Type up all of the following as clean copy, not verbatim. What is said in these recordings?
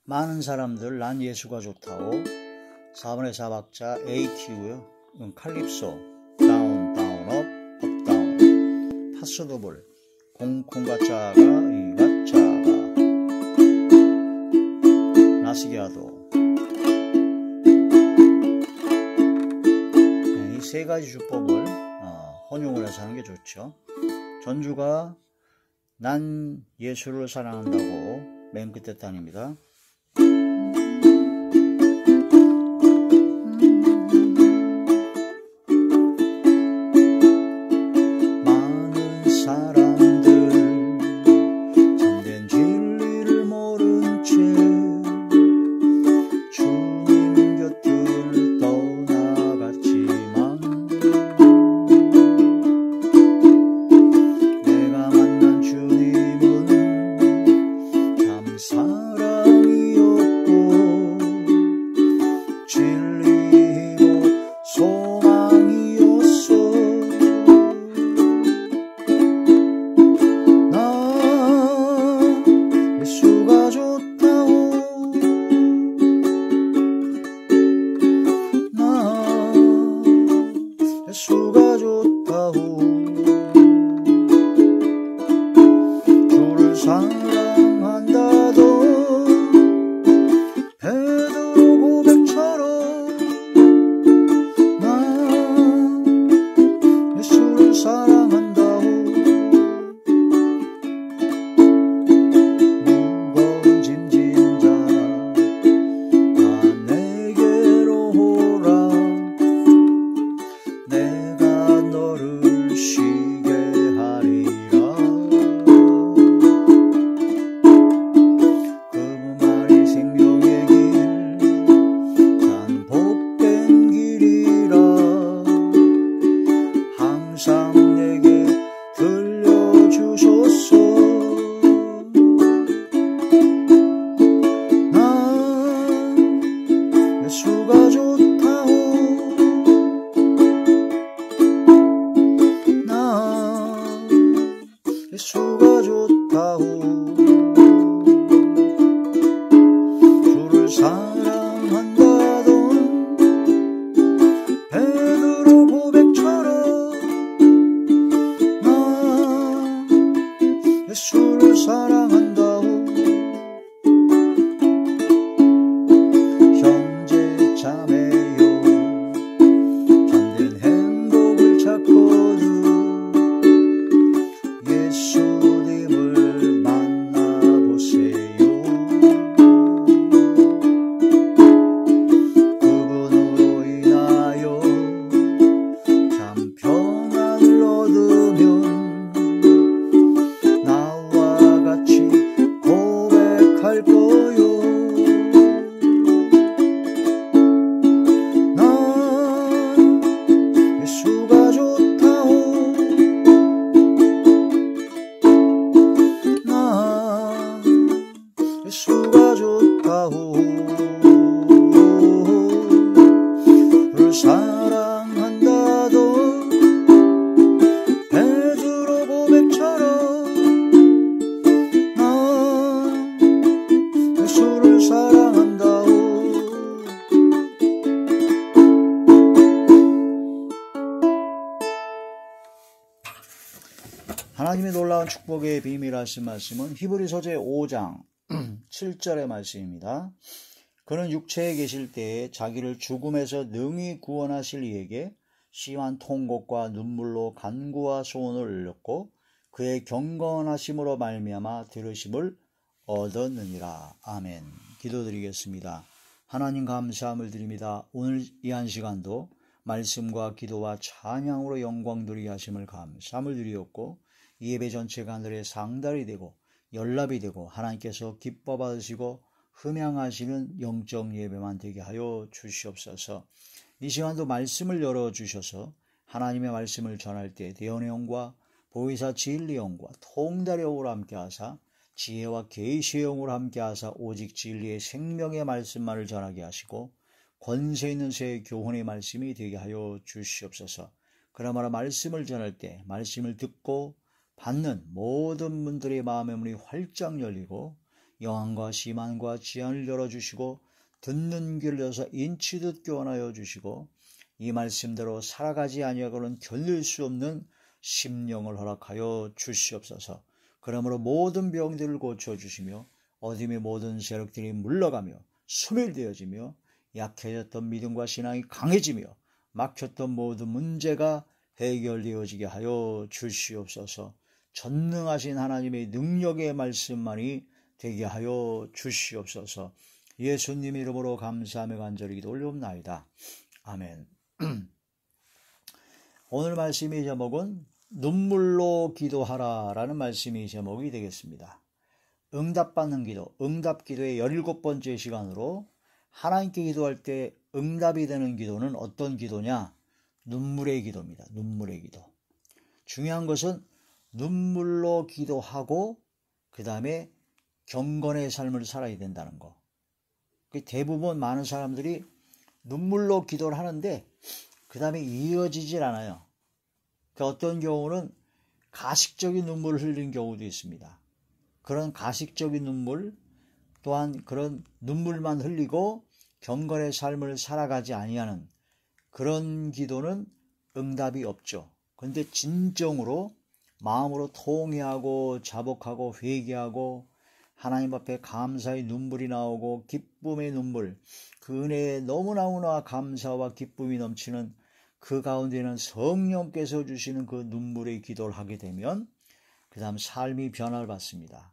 많은 사람들 난 예수가 좋다고 4번의 4박자 AT고요. 칼립소 다운 다운 업 업 다운 파스더블 공콩가 짜가 이가 짜가 나시게하도 이 세 가지 주법을 혼용을 해서 하는 게 좋죠. 전주가 난 예수를 사랑한다고 맨 끝에 단입니다. 많은 사람들 참된 진리를 모른 채 주님 곁을 떠나갔지만 내가 만난 주님은 참 사랑이었고 진리이고 소망이었어. 나 예수가 좋다오. 나 예수가 좋다오. 주를 사랑한다던 베드로 고백처럼 나 예수를 사랑한다오. 무거운 짐진 자 다 내게로 오라. 내가 너를 쉬게 하리라. 그분만이 생명의 길 참 복된 길이라. 항상 내게 들려주소서. 나 예수가 좋다오. 나 예수가 좋다오. 주를 사랑한다던 베드로 고백처럼 나 예수를 사랑한다오. 형제 자매여 참된 행복을 찾거든 예수님을 만나보세요. 그분으로 인하여 참 평안을 얻으면 나와 같이 고백할 거요. 나 예수가 좋다오. 나 예수가 좋다오. 그를 사랑한다던 베드로 고백처럼 나 예수를 사랑한다오. 하나님의 놀라운 축복의 비밀 하신 말씀은 히브리서 제5장 7절의 말씀입니다. 그는 육체에 계실 때에 자기를 죽음에서 능히 구원하실 이에게 심한 통곡과 눈물로 간구와 소원을 올렸고 그의 경건하심으로 말미암아 들으심을 얻었느니라. 아멘. 기도드리겠습니다. 하나님 감사함을 드립니다. 오늘 이 한 시간도 말씀과 기도와 찬양으로 영광 돌리게 하심을 감사함을 드리었고 이 예배 전체가 하늘의 상달이 되고 연락이 되고 하나님께서 기뻐 받으시고 흠양하시는 영적 예배만 되게 하여 주시옵소서. 이 시간도 말씀을 열어주셔서 하나님의 말씀을 전할 때 대언의 영과 보혜사 진리의 영과 통달의 영으로 함께하사 지혜와 계시의 영으로 함께하사 오직 진리의 생명의 말씀만을 전하게 하시고 권세 있는 새 교훈의 말씀이 되게 하여 주시옵소서. 그러므로 말씀을 전할 때 말씀을 듣고 받는 모든 분들의 마음의 문이 활짝 열리고 영안과 심안과 지안을 열어주시고 듣는 귀를 여서 인치듯 교훈하여 주시고 이 말씀대로 살아가지 아니하고는 견딜 수 없는 심령을 허락하여 주시옵소서. 그러므로 모든 병들을 고쳐주시며 어둠의 모든 세력들이 물러가며 소멸되어지며 약해졌던 믿음과 신앙이 강해지며 막혔던 모든 문제가 해결되어지게 하여 주시옵소서. 전능하신 하나님의 능력의 말씀만이 되게 하여 주시옵소서. 예수님 이름으로 감사하며 간절히 기도 올려옵나이다. 아멘. 오늘 말씀의 제목은 눈물로 기도하라 라는 말씀이 제목이 되겠습니다. 응답받는 기도, 응답기도의 17번째 시간으로 하나님께 기도할 때 응답이 되는 기도는 어떤 기도냐? 눈물의 기도입니다. 눈물의 기도. 중요한 것은 눈물로 기도하고 그 다음에 경건의 삶을 살아야 된다는 거. 대부분 많은 사람들이 눈물로 기도를 하는데 그 다음에 이어지질 않아요. 어떤 경우는 가식적인 눈물을 흘린 경우도 있습니다. 그런 가식적인 눈물 또한 그런 눈물만 흘리고 경건의 삶을 살아가지 아니하는 그런 기도는 응답이 없죠. 그런데 진정으로 마음으로 통회하고 자복하고 회개하고 하나님 앞에 감사의 눈물이 나오고 기쁨의 눈물, 그 은혜에 너무나 감사와 기쁨이 넘치는 그 가운데는 성령께서 주시는 그 눈물의 기도를 하게 되면 그 다음 삶이 변화를 받습니다.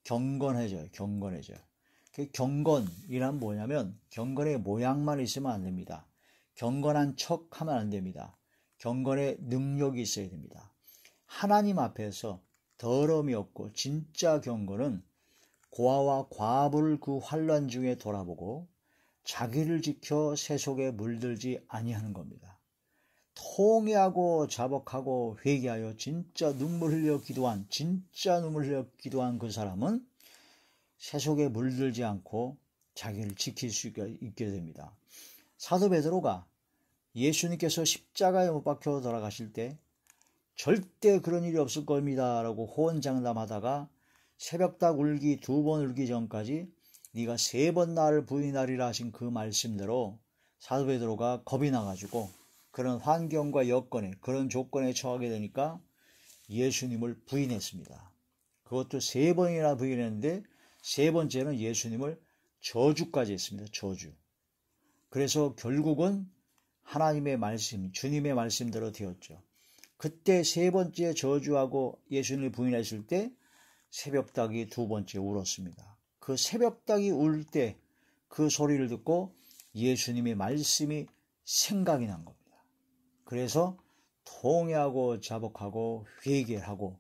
경건해져요. 그 경건이란 뭐냐면 경건의 모양만 있으면 안 됩니다. 경건한 척하면 안 됩니다. 경건의 능력이 있어야 됩니다. 하나님 앞에서 더러움이 없고 진짜 경건은 고아와 과부를 그 환난 중에 돌아보고 자기를 지켜 세속에 물들지 아니하는 겁니다. 통회하고 자복하고 회개하여 진짜 눈물 흘려 기도한 그 사람은 세속에 물들지 않고 자기를 지킬 수 있게 됩니다. 사도 베드로가 예수님께서 십자가에 못 박혀 돌아가실 때 절대 그런 일이 없을 겁니다 라고 호언장담하다가 새벽닭 울기 2번 울기 전까지 네가 3번 나를 부인하리라 하신 그 말씀대로 사도 베드로가 겁이 나가지고 그런 환경과 여건에 그런 조건에 처하게 되니까 예수님을 부인했습니다. 그것도 3번이나 부인했는데 3번째는 예수님을 저주까지 했습니다. 저주. 그래서 결국은 하나님의 말씀, 주님의 말씀대로 되었죠. 그때 3번째 저주하고 예수님을 부인했을 때 새벽닭이 2번째 울었습니다. 그 새벽닭이 울 때 그 소리를 듣고 예수님의 말씀이 생각이 난 겁니다. 그래서 통회하고 자복하고 회개하고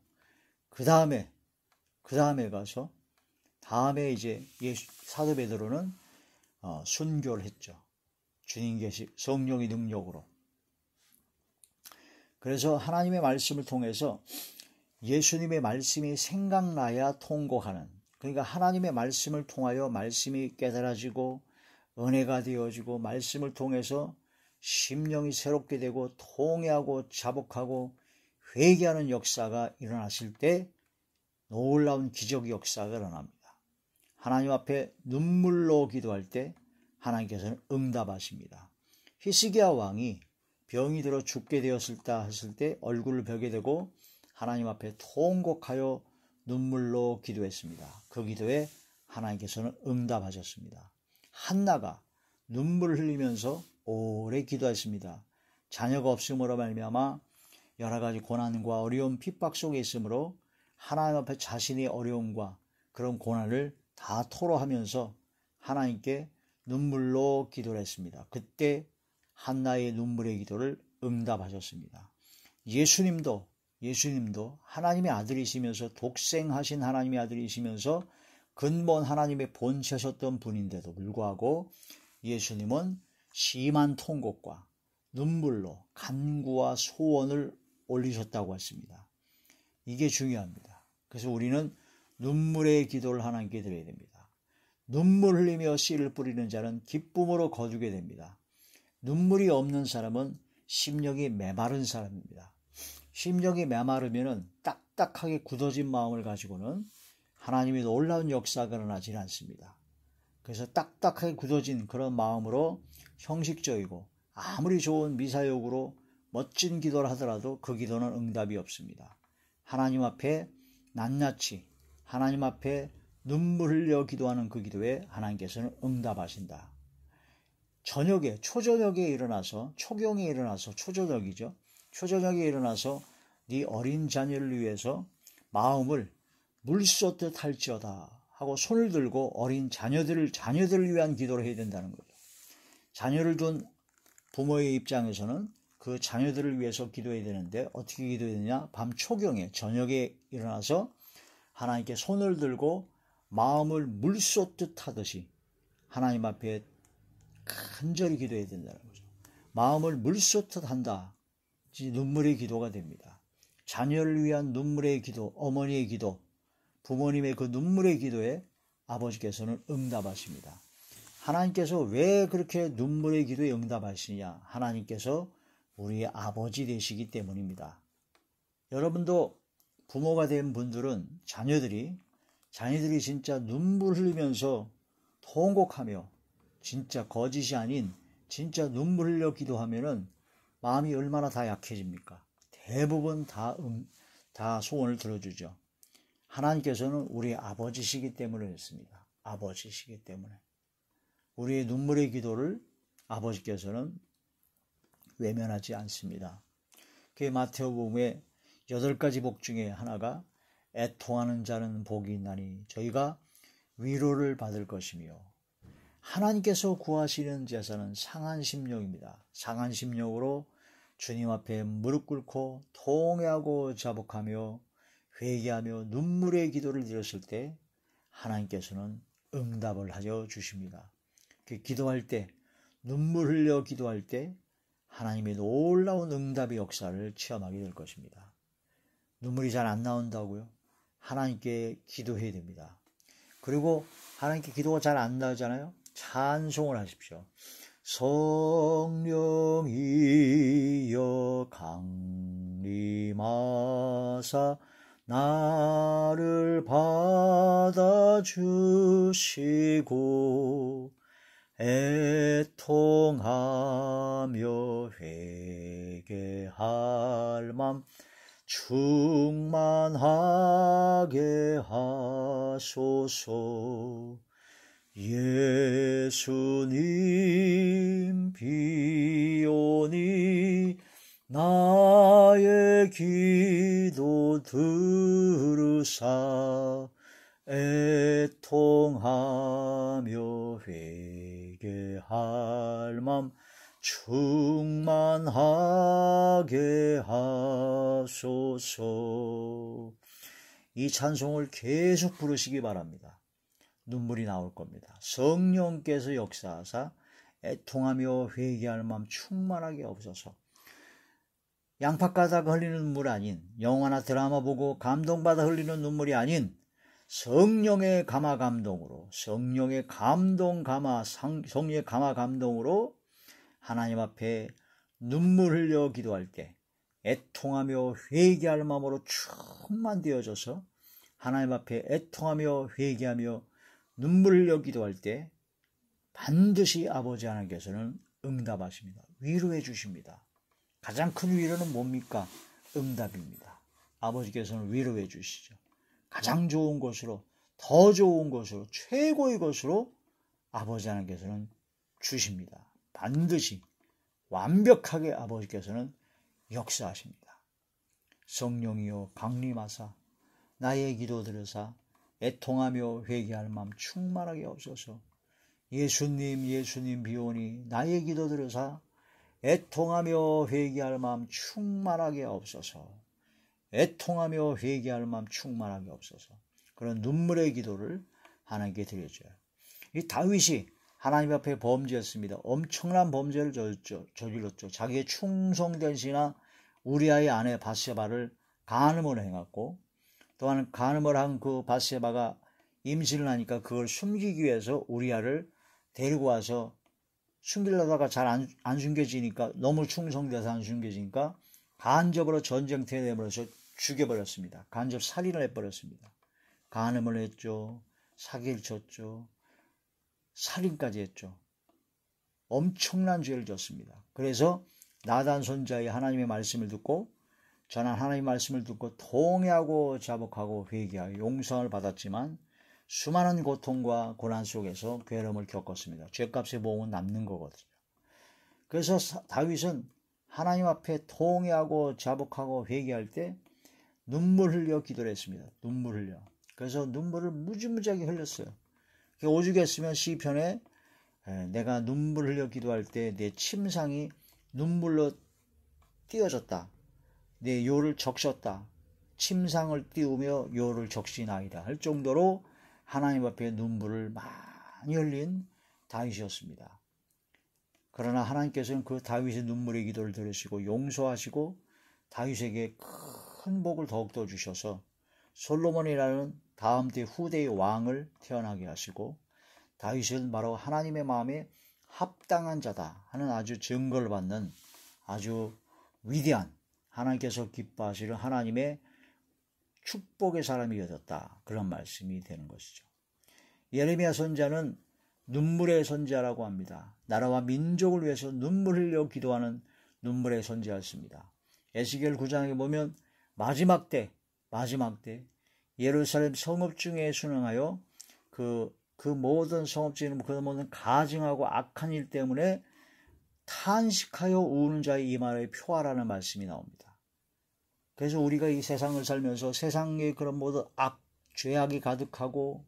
그 다음에 가서 다음에 이제 사도 베드로는 순교를 했죠. 주님 계시 성령의 능력으로. 그래서 하나님의 말씀을 통해서 예수님의 말씀이 생각나야 통곡하는, 그러니까 하나님의 말씀을 통하여 말씀이 깨달아지고 은혜가 되어지고 말씀을 통해서 심령이 새롭게 되고 통회하고 자복하고 회개하는 역사가 일어났을 때 놀라운 기적의 역사가 일어납니다. 하나님 앞에 눈물로 기도할 때 하나님께서는 응답하십니다. 히스기야 왕이 병이 들어 죽게 되었을까 했을 때 얼굴을 벽에 대고 하나님 앞에 통곡하여 눈물로 기도했습니다. 그 기도에 하나님께서는 응답하셨습니다. 한나가 눈물을 흘리면서 오래 기도했습니다. 자녀가 없음으로 말미암아 여러 가지 고난과 어려움 핍박 속에 있으므로 하나님 앞에 자신의 어려움과 그런 고난을 다 토로하면서 하나님께 눈물로 기도를 했습니다. 그때 한나의 눈물의 기도를 응답하셨습니다. 예수님도 하나님의 아들이시면서 독생하신 하나님의 아들이시면서 근본 하나님의 본체셨던 분인데도 불구하고 예수님은 심한 통곡과 눈물로 간구와 소원을 올리셨다고 했습니다. 이게 중요합니다. 그래서 우리는 눈물의 기도를 하나님께 드려야 됩니다. 눈물 흘리며 씨를 뿌리는 자는 기쁨으로 거두게 됩니다. 눈물이 없는 사람은 심령이 메마른 사람입니다. 심령이 메마르면 딱딱하게 굳어진 마음을 가지고는 하나님이 놀라운 역사가 일어나지 않습니다. 그래서 딱딱하게 굳어진 그런 마음으로 형식적이고 아무리 좋은 미사역으로 멋진 기도를 하더라도 그 기도는 응답이 없습니다. 하나님 앞에 낱낱이 하나님 앞에 눈물 흘려 기도하는 그 기도에 하나님께서는 응답하신다. 저녁에 초저녁에 일어나서 초경에 일어나서 초저녁이죠. 초저녁에 일어나서 네 어린 자녀를 위해서 마음을 물 쏟듯 할지어다 하고 손을 들고 어린 자녀들을 위한 기도를 해야 된다는 거죠. 자녀를 둔 부모의 입장에서는 그 자녀들을 위해서 기도해야 되는데 어떻게 기도해야 되냐? 밤 초경에 저녁에 일어나서 하나님께 손을 들고 마음을 물 쏟듯 하듯이 하나님 앞에 간절히 기도해야 된다는 거죠. 마음을 물 쏟듯 한다. 눈물의 기도가 됩니다. 자녀를 위한 눈물의 기도, 어머니의 기도, 부모님의 그 눈물의 기도에 아버지께서는 응답하십니다. 하나님께서 왜 그렇게 눈물의 기도에 응답하시냐? 하나님께서 우리의 아버지 되시기 때문입니다. 여러분도 부모가 된 분들은 자녀들이 진짜 눈물 흘리면서 통곡하며 진짜 거짓이 아닌 진짜 눈물 흘려 기도하면은 마음이 얼마나 다 약해집니까? 대부분 다 소원을 들어주죠. 하나님께서는 우리의 아버지시기 때문에 그렇습니다. 아버지시기 때문에. 우리의 눈물의 기도를 아버지께서는 외면하지 않습니다. 그 마태복음의 8가지 복 중에 하나가 애통하는 자는 복이 있나니 저희가 위로를 받을 것이며 하나님께서 구하시는 제사는 상한 심령입니다. 상한 심령으로 주님 앞에 무릎 꿇고 통회하고 자복하며 회개하며 눈물의 기도를 드렸을 때 하나님께서는 응답을 하여 주십니다. 그 기도할 때 눈물 흘려 기도할 때 하나님의 놀라운 응답의 역사를 체험하게 될 것입니다. 눈물이 잘 안 나온다고요? 하나님께 기도해야 됩니다. 그리고 하나님께 기도가 잘 안 나오잖아요? 찬송을 하십시오. 성령이여 강림하사 나를 받아주시고 애통하며 회개할 맘 충만하게 하소서. 예수님 비오니 나의 기도 들으사 애통하며 회개할 맘 충만하게 하소서. 이 찬송을 계속 부르시기 바랍니다. 눈물이 나올 겁니다. 성령께서 역사하사 애통하며 회개할 마음 충만하게 없어서 양파 까다가 흘리는 눈물 아닌 영화나 드라마 보고 감동받아 흘리는 눈물이 아닌 성령의 감화 감동으로 성령의 감화 감동으로 하나님 앞에 눈물 흘려 기도할 때 애통하며 회개할 마음으로 충만되어져서 하나님 앞에 애통하며 회개하며 눈물 흘려 기도할 때 반드시 아버지 하나님께서는 응답하십니다. 위로해 주십니다. 가장 큰 위로는 뭡니까? 응답입니다. 아버지께서는 위로해 주시죠. 가장 좋은 것으로, 더 좋은 것으로, 최고의 것으로 아버지 하나님께서는 주십니다. 반드시 완벽하게 아버지께서는 역사하십니다. 성령이여 강림하사 나의 기도 들으사 애통하며 회개할 마음 충만하게 없어서. 예수님 비오니 나의 기도 들으사 애통하며 회개할 마음 충만하게 없어서. 애통하며 회개할 마음 충만하게 없어서. 그런 눈물의 기도를 하나님께 드려줘요. 이 다윗이 하나님 앞에 범죄했습니다. 엄청난 범죄를 저질렀죠. 자기의 충성된 신하 우리아의 아내 바세바를 간음을 행했고, 또한 간음을 한 그 바세바가 임신을 하니까 그걸 숨기기 위해서 우리아를 데리고 와서 숨기려다가 잘 안 숨겨지니까, 너무 충성돼서 안 숨겨지니까 간접으로 전쟁터에 내버려서 죽여버렸습니다. 간접 살인을 해버렸습니다. 간음을 했죠. 사기를 쳤죠. 살인까지 했죠. 엄청난 죄를 졌습니다. 그래서 나단 선지자의 하나님의 말씀을 듣고 저는 하나님의 말씀을 듣고 통회하고 자복하고 회개하여 용서를 받았지만 수많은 고통과 고난 속에서 괴로움을 겪었습니다. 죄값의 보험은 남는 거거든요. 그래서 다윗은 하나님 앞에 통회하고 자복하고 회개할 때 눈물 흘려 기도를 했습니다. 눈물 흘려. 그래서 눈물을 무지무지하게 흘렸어요. 오죽했으면 시편에 내가 눈물 흘려 기도할 때 내 침상이 눈물로 띄어졌다. 내 요를 적셨다. 침상을 띄우며 요를 적시나이다 할 정도로 하나님 앞에 눈물을 많이 흘린 다윗이었습니다. 그러나 하나님께서는 그 다윗의 눈물의 기도를 들으시고 용서하시고 다윗에게 큰 복을 더욱더 주셔서 솔로몬이라는 다음 때 후대의 왕을 태어나게 하시고 다윗은 바로 하나님의 마음에 합당한 자다 하는 아주 증거를 받는 아주 위대한 하나님께서 기뻐하시는 하나님의 축복의 사람이 되었다. 그런 말씀이 되는 것이죠. 예레미야 선지자는 눈물의 선지자라고 합니다. 나라와 민족을 위해서 눈물 흘려 기도하는 눈물의 선지자였습니다. 에스겔 9장에 보면 마지막 때 예루살렘 성읍 중에 순응하여 그 모든 성읍 중에 그 모든 가증하고 악한 일 때문에 탄식하여 우는 자의 이마에 표하라는 말씀이 나옵니다. 그래서 우리가 이 세상을 살면서 세상에 그런 모든 죄악이 가득하고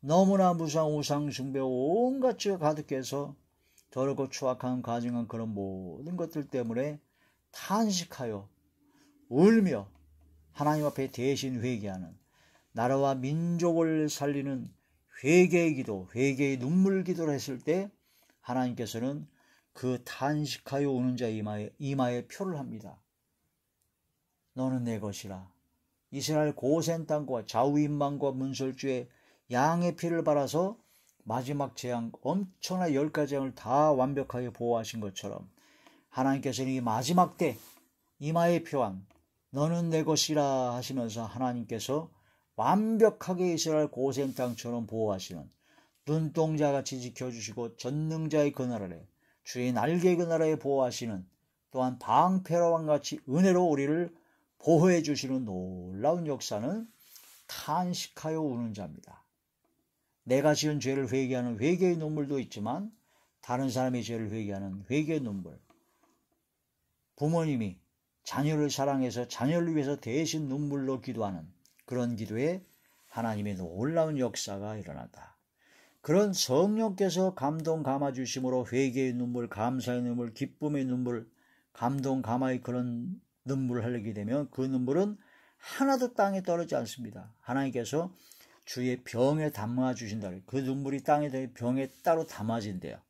너무나 무상 우상 숭배 온갖 죄가 가득해서 더럽고 추악한 가증한 그런 모든 것들 때문에 탄식하여 울며 하나님 앞에 대신 회개하는 나라와 민족을 살리는 회개의 기도, 회개의 눈물 기도를 했을 때 하나님께서는 그 탄식하여 우는 자의 이마에 표를 합니다. 너는 내 것이라. 이스라엘 고센 땅과 좌우인망과 문설주의 양의 피를 발아서 마지막 재앙 엄청난 10가지 재앙을 다 완벽하게 보호하신 것처럼 하나님께서는 이 마지막 때 이마에 표한 너는 내 것이라 하시면서 하나님께서 완벽하게 이스라엘 고센 땅처럼 보호하시는 눈동자같이 지켜주시고 전능자의 그늘 아래 주의 날개의 그늘 아래 보호하시는 또한 방패로왕 같이 은혜로 우리를 보호해 주시는 놀라운 역사는 탄식하여 우는 자입니다. 내가 지은 죄를 회개하는 회개의 눈물도 있지만 다른 사람의 죄를 회개하는 회개의 눈물, 부모님이 자녀를 사랑해서 자녀를 위해서 대신 눈물로 기도하는 그런 기도에 하나님의 놀라운 역사가 일어난다. 그런 성령께서 감동 감아 주심으로 회개의 눈물, 감사의 눈물, 기쁨의 눈물, 감동 감아의 그런 눈물을 흘리게 되면 그 눈물은 하나도 땅에 떨어지지 않습니다. 하나님께서 주의 병에 담아 주신다. 그 눈물이 땅에 병에 따로 담아진대요.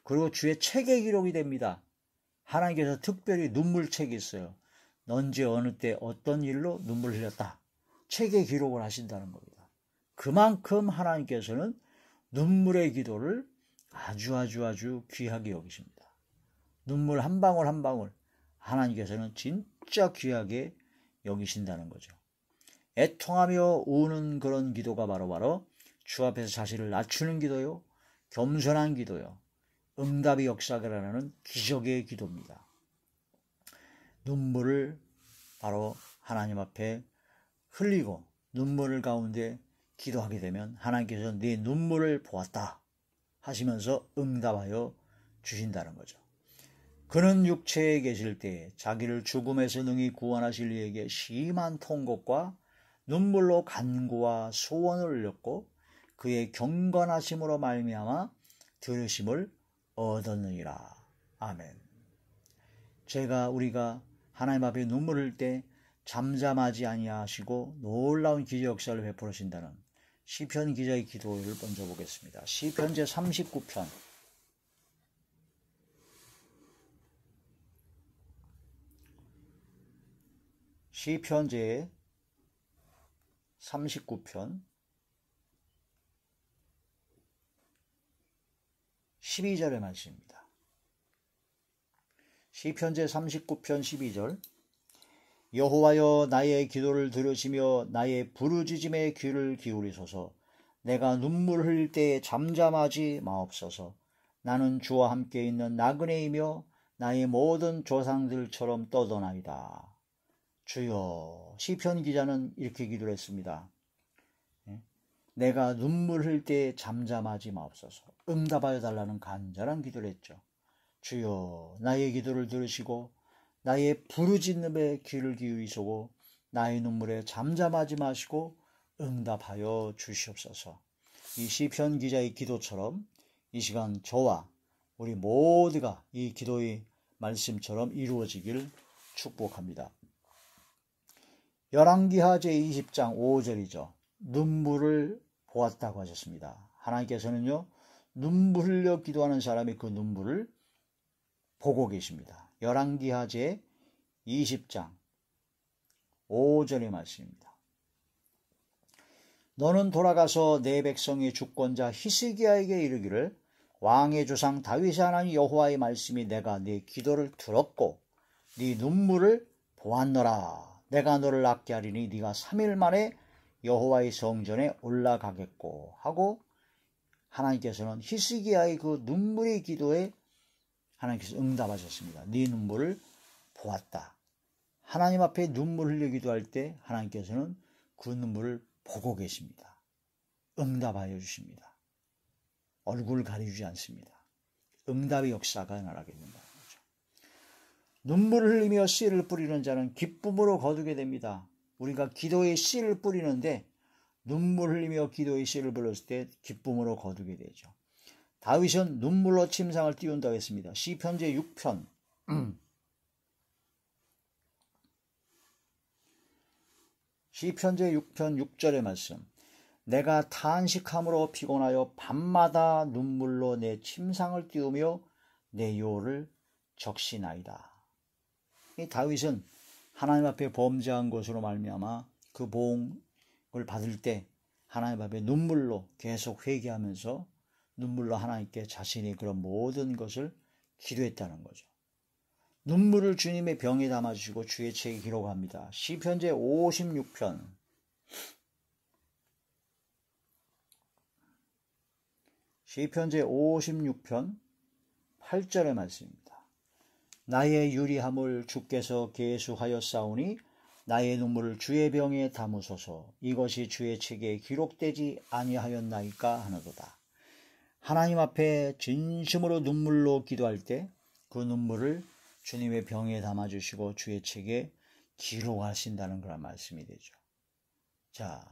그리고 주의 책에 기록이 됩니다. 하나님께서 특별히 눈물책이 있어요. 언제 어느 때 어떤 일로 눈물 흘렸다. 책에 기록을 하신다는 겁니다. 그만큼 하나님께서는 눈물의 기도를 아주 귀하게 여기십니다. 눈물 한 방울 한 방울 하나님께서는 진짜 귀하게 여기신다는 거죠. 애통하며 우는 그런 기도가 바로 주 앞에서 자신을 낮추는 기도요. 겸손한 기도요. 응답의 역사가 일어나는 기적의 기도입니다. 눈물을 바로 하나님 앞에 흘리고 눈물 가운데 기도하게 되면 하나님께서 네 눈물을 보았다 하시면서 응답하여 주신다는 거죠. 그는 육체에 계실 때 자기를 죽음에서 능히 구원하실 이에게 심한 통곡과 눈물로 간구와 소원을 올렸고 그의 경건하심으로 말미암아 들으심을 얻었느니라. 아멘. 우리가 하나님 앞에 눈물 흘릴 때 잠잠하지 아니하시고 놀라운 기적 역사를 베풀으신다는 시편 기자의 기도를 먼저 보겠습니다. 시편 제 39편 시편 제 39편 12절의 말씀입니다. 시편 제 39편 12절 여호와여 나의 기도를 들으시며 나의 부르짖음에 귀를 기울이소서. 내가 눈물 흘릴 때에 잠잠하지 마옵소서. 나는 주와 함께 있는 나그네이며 나의 모든 조상들처럼 떠도나이다. 주여. 시편 기자는 이렇게 기도를 했습니다. 내가 눈물 흘릴 때에 잠잠하지 마옵소서. 응답하여 달라는 간절한 기도를 했죠. 주여 나의 기도를 들으시고 나의 부르짖음에 귀를 기울이시고 나의 눈물에 잠잠하지 마시고 응답하여 주시옵소서. 이 시편 기자의 기도처럼 이 시간 저와 우리 모두가 이 기도의 말씀처럼 이루어지길 축복합니다. 열왕기하 제20장 5절이죠. 눈물을 보았다고 하셨습니다. 하나님께서는요, 눈물 흘려 기도하는 사람이 그 눈물을 보고 계십니다. 열왕기하 제20장 5절의 말씀입니다. 너는 돌아가서 내 백성의 주권자 히스기야에게 이르기를 왕의 조상 다윗의 하나님 여호와의 말씀이 내가 네 기도를 들었고 네 눈물을 보았노라. 내가 너를 낫게 하리니 네가 3일 만에 여호와의 성전에 올라가겠고 하고 하나님께서는 히스기야의 그 눈물의 기도에 하나님께서 응답하셨습니다. 네 눈물을 보았다. 하나님 앞에 눈물 흘려 기도할 때 하나님께서는 그 눈물을 보고 계십니다. 응답하여 주십니다. 얼굴 가리주지 않습니다. 응답의 역사가 나라게 된다는 거죠. 눈물을 흘리며 씨를 뿌리는 자는 기쁨으로 거두게 됩니다. 우리가 기도의 씨를 뿌리는데 눈물 흘리며 기도의 씨를 불렀을 때 기쁨으로 거두게 되죠. 다윗은 눈물로 침상을 띄운다고 했습니다. 시편 제6편 시편 제6편 6절의 말씀. 내가 탄식함으로 피곤하여 밤마다 눈물로 내 침상을 띄우며 내 요를 적시나이다. 이 다윗은 하나님 앞에 범죄한 것으로 말미암아 그 보응을 받을 때 하나님 앞에 눈물로 계속 회개하면서 눈물로 하나님께 자신이 그런 모든 것을 기도했다는 거죠. 눈물을 주님의 병에 담아주시고 주의 책에 기록합니다. 시편 제56편 시편 제56편 8절의 말씀입니다. 나의 유리함을 주께서 계수하였사오니 나의 눈물을 주의 병에 담으소서. 이것이 주의 책에 기록되지 아니하였나이까 하노도다. 하나님 앞에 진심으로 눈물로 기도할 때 그 눈물을 주님의 병에 담아주시고 주의 책에 기록하신다는 그런 말씀이 되죠. 자,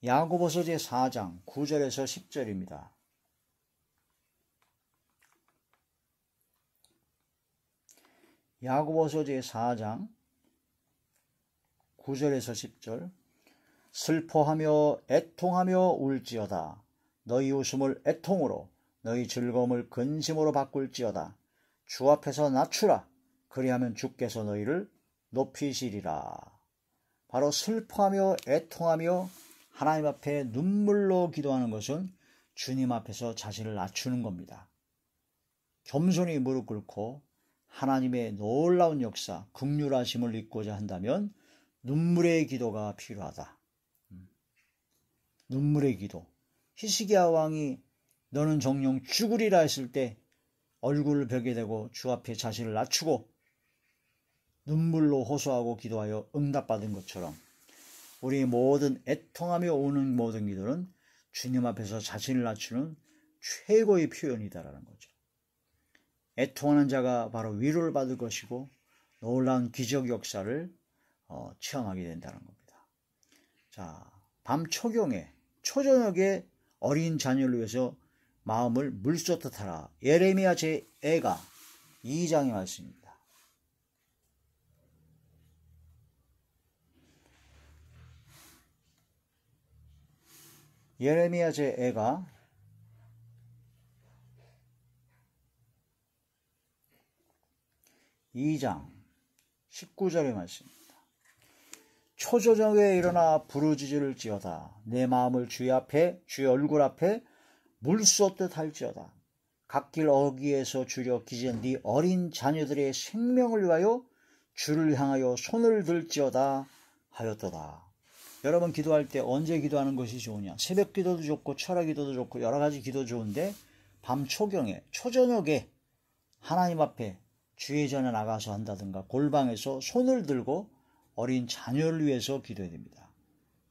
야고보서 제4장 9절에서 10절입니다. 야고보서 제4장 9절에서 10절. 슬퍼하며 애통하며 울지어다. 너희 웃음을 애통으로 너희 즐거움을 근심으로 바꿀지어다. 주 앞에서 낮추라. 그리하면 주께서 너희를 높이시리라. 바로 슬퍼하며 애통하며 하나님 앞에 눈물로 기도하는 것은 주님 앞에서 자신을 낮추는 겁니다. 겸손히 무릎 꿇고 하나님의 놀라운 역사, 긍휼하심을 잊고자 한다면 눈물의 기도가 필요하다. 눈물의 기도. 히스기야 왕이 너는 정녕 죽으리라 했을 때 얼굴을 벽에 대고 주 앞에 자신을 낮추고 눈물로 호소하고 기도하여 응답받은 것처럼 우리 모든 애통하며 오는 모든 기도는 주님 앞에서 자신을 낮추는 최고의 표현이다라는 거죠. 애통하는 자가 바로 위로를 받을 것이고 놀라운 기적 역사를 체험하게 된다는 겁니다. 자, 밤 초경에 초저녁에 어린 자녀를 위해서 마음을 물쏟듯 하라. 예레미야 제2가 2장의 말씀입니다. 예레미야 제2가 2장 19절의 말씀입니다. 초저녁에 일어나 부르짖을 지어다. 내 마음을 주의 얼굴 앞에 물쏟듯 할지어다. 갓길 어귀에서 주려 기진 네 어린 자녀들의 생명을 위하여 주를 향하여 손을 들지어다 하였도다. 여러분 기도할 때 언제 기도하는 것이 좋으냐? 새벽 기도도 좋고 철학 기도도 좋고 여러 가지 기도 좋은데 밤 초경에 초저녁에 하나님 앞에 주의 전에 나가서 한다든가 골방에서 손을 들고 어린 자녀를 위해서 기도해야 됩니다.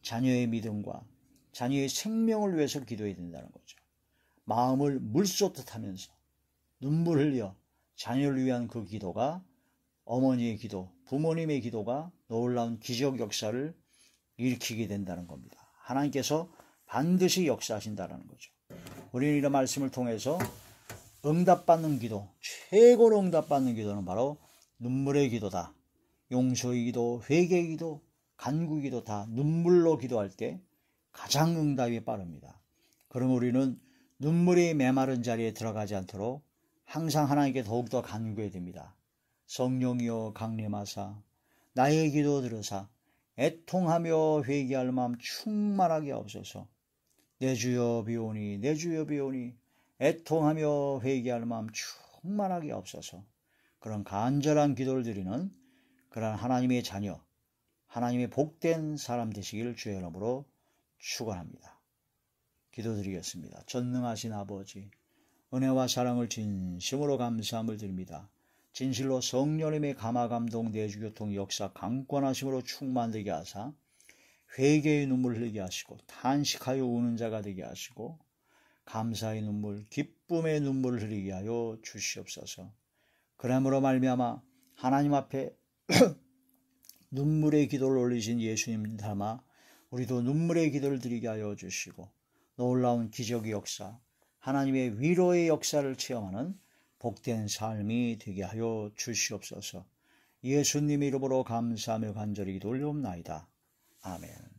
자녀의 믿음과 자녀의 생명을 위해서 기도해야 된다는 거죠. 마음을 물쏟듯 하면서 눈물 흘려 자녀를 위한 그 기도가 어머니의 기도, 부모님의 기도가 놀라운 기적 역사를 일으키게 된다는 겁니다. 하나님께서 반드시 역사하신다는 거죠. 우리는 이런 말씀을 통해서 응답받는 기도, 최고로 응답받는 기도는 바로 눈물의 기도다. 용서의 기도, 회개의 기도, 간구의 기도 다 눈물로 기도할 때 가장 응답이 빠릅니다. 그럼 우리는 눈물이 메마른 자리에 들어가지 않도록 항상 하나님께 더욱더 간구해야 됩니다. 성령이여 강림하사 나의 기도 들으사 애통하며 회개할 마음 충만하게 하옵소서. 내 주여 비오니 내 주여 비오니 애통하며 회개할 마음 충만하게 하옵소서. 그런 간절한 기도를 드리는 그런 하나님의 자녀, 하나님의 복된 사람 되시기를 주의 이름으로 축원합니다. 기도드리겠습니다. 전능하신 아버지, 은혜와 사랑을 진심으로 감사함을 드립니다. 진실로 성령님의 감화감동 내주교통 역사 강권하심으로 충만되게 하사 회개의 눈물 흘리게 하시고 탄식하여 우는 자가 되게 하시고 감사의 눈물, 기쁨의 눈물을 흘리게 하여 주시옵소서. 그러므로 말미암아 하나님 앞에 눈물의 기도를 올리신 예수님 닮아 우리도 눈물의 기도를 드리게 하여 주시고 놀라운 기적의 역사, 하나님의 위로의 역사를 체험하는 복된 삶이 되게 하여 주시옵소서. 예수님 이름으로 감사하며 간절히 기도 올려옵나이다. 아멘.